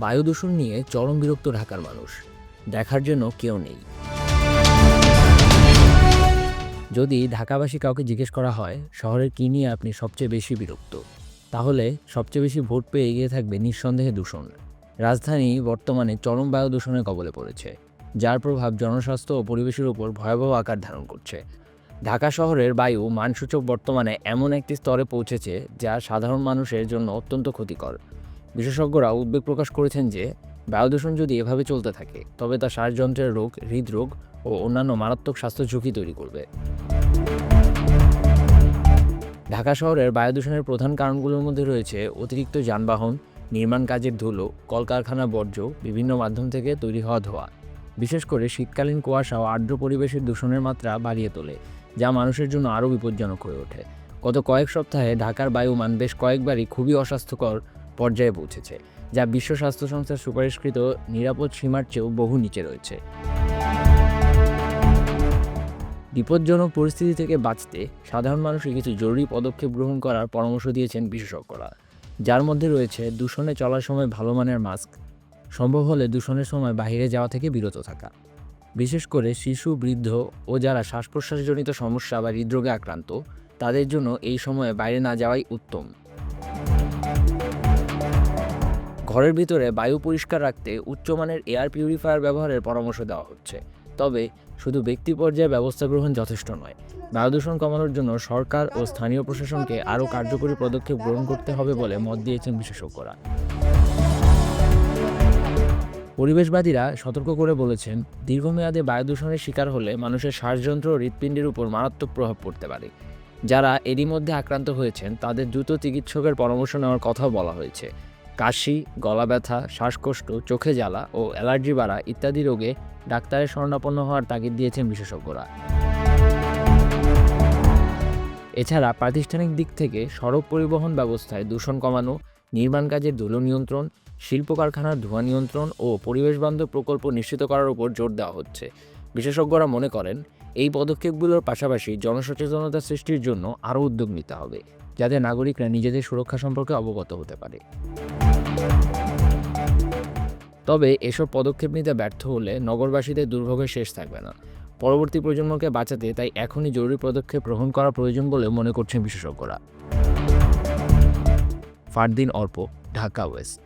বায়ু দূষণ নিয়ে চরম বিরক্ত ঢাকার মানুষ। দেখার জন্য কেউ নেই। যদি ঢাকাবাসী কাউকে জিজ্ঞেস করা হয় শহরের কী নিয়ে আপনি সবচেয়ে বেশি বিরক্ত, তাহলে সবচেয়ে বেশি ভোট পেয়ে এগিয়ে থাকবে নিঃসন্দেহে দূষণ। রাজধানী বর্তমানে চরম বায়ু দূষণের কবলে পড়েছে, যার প্রভাব জনস্বাস্থ্য ও পরিবেশের উপর ভয়াবহ আকার ধারণ করছে। ঢাকা শহরের বায়ু মানসূচক বর্তমানে এমন একটি স্তরে পৌঁছেছে যা সাধারণ মানুষের জন্য অত্যন্ত ক্ষতিকর। বিশেষজ্ঞরা উদ্বেগ প্রকাশ করেছেন যে বায়ুদূষণ যদি এভাবে চলতে থাকে তবে তা শ্বাসযন্ত্রের রোগ, হৃদরোগ ও অন্যান্য মারাত্মক স্বাস্থ্য ঝুঁকি তৈরি করবে। ঢাকা শহরের বায়ুদূষণের প্রধান কারণগুলোর মধ্যে রয়েছে অতিরিক্ত যানবাহন, নির্মাণ কাজের ধুলো, কলকারখানা বর্জ্য, বিভিন্ন মাধ্যম থেকে তৈরি হওয়া ধোঁয়া। বিশেষ করে শীতকালীন কুয়াশা ও আর্দ্র পরিবেশের দূষণের মাত্রা বাড়িয়ে তোলে, যা মানুষের জন্য আরও বিপজ্জনক হয়ে ওঠে। গত কয়েক সপ্তাহে ঢাকার বায়ুমান বেশ কয়েকবারই খুবই অস্বাস্থ্যকর পর্যায়ে পৌঁছেছে, যা বিশ্ব স্বাস্থ্য সংস্থার সুপারিশকৃত নিরাপদ সীমার চেয়েও বহু নিচে রয়েছে। বিপজ্জনক পরিস্থিতি থেকে বাঁচতে সাধারণ মানুষের কিছু জরুরি পদক্ষেপ গ্রহণ করার পরামর্শ দিয়েছেন বিশেষজ্ঞরা, যার মধ্যে রয়েছে দূষণে চলার সময় ভালো মানের মাস্ক, সম্ভব হলে দূষণের সময় বাইরে যাওয়া থেকে বিরত থাকা। বিশেষ করে শিশু, বৃদ্ধ ও যারা শ্বাস প্রশ্বাসজনিত সমস্যা বা হৃদরোগে আক্রান্ত, তাদের জন্য এই সময়ে বাইরে না যাওয়াই উত্তম। ঘরের ভিতরে বায়ু পরিষ্কার রাখতে উচ্চমানের এয়ার পিউরিফায়ার ব্যবহারের পরামর্শ দেওয়া হচ্ছে। তবে শুধু ব্যক্তি পর্যায়ে ব্যবস্থা গ্রহণ যথেষ্ট নয়। বায়ু দূষণ কমানোর জন্য সরকার ও স্থানীয় প্রশাসনকে আরও কার্যকরী পদক্ষেপ গ্রহণ করতে হবে বলে মত দিয়েছেন বিশেষজ্ঞরা। পরিবেশবাদীরা সতর্ক করে বলেছেন, দীর্ঘমেয়াদে বায়ু দূষণের শিকার হলে মানুষের শ্বাসযন্ত্র ও হৃৎপিণ্ডের উপর মারাত্মক প্রভাব পড়তে পারে। যারা এরই মধ্যে আক্রান্ত হয়েছেন তাদের দ্রুত চিকিৎসকের পরামর্শ নেওয়ার কথাও বলা হয়েছে। কাশি, গলা ব্যথা, শ্বাসকষ্ট, চোখে জ্বালা ও অ্যালার্জি বাড়া ইত্যাদি রোগে ডাক্তারের শরণাপন্ন হওয়ার তাগিদ দিয়েছেন বিশেষজ্ঞরা। এছাড়া প্রাতিষ্ঠানিক দিক থেকে সড়ক পরিবহন ব্যবস্থায় দূষণ কমানো, নির্মাণ কাজের ধুলো নিয়ন্ত্রণ, শিল্প কারখানার ধোঁয়া নিয়ন্ত্রণ ও পরিবেশবান্ধব প্রকল্প নিশ্চিত করার উপর জোর দেওয়া হচ্ছে। বিশেষজ্ঞরা মনে করেন, এই পদক্ষেপগুলোর পাশাপাশি জনসচেতনতা সৃষ্টির জন্য আরও উদ্যোগ নিতে হবে, যাতে নাগরিকরা নিজেদের সুরক্ষা সম্পর্কে অবগত হতে পারে। তবে এসব পদক্ষেপ নিতে ব্যর্থ হলে নগরবাসীদের দুর্ভোগের শেষ থাকবে না। পরবর্তী প্রজন্মকে বাঁচাতে তাই এখনই জরুরি পদক্ষেপ গ্রহণ করা প্রয়োজন বলে মনে করছেন বিশেষজ্ঞরা। ফারদিন অর্প, ঢাকা ওয়েস্ট।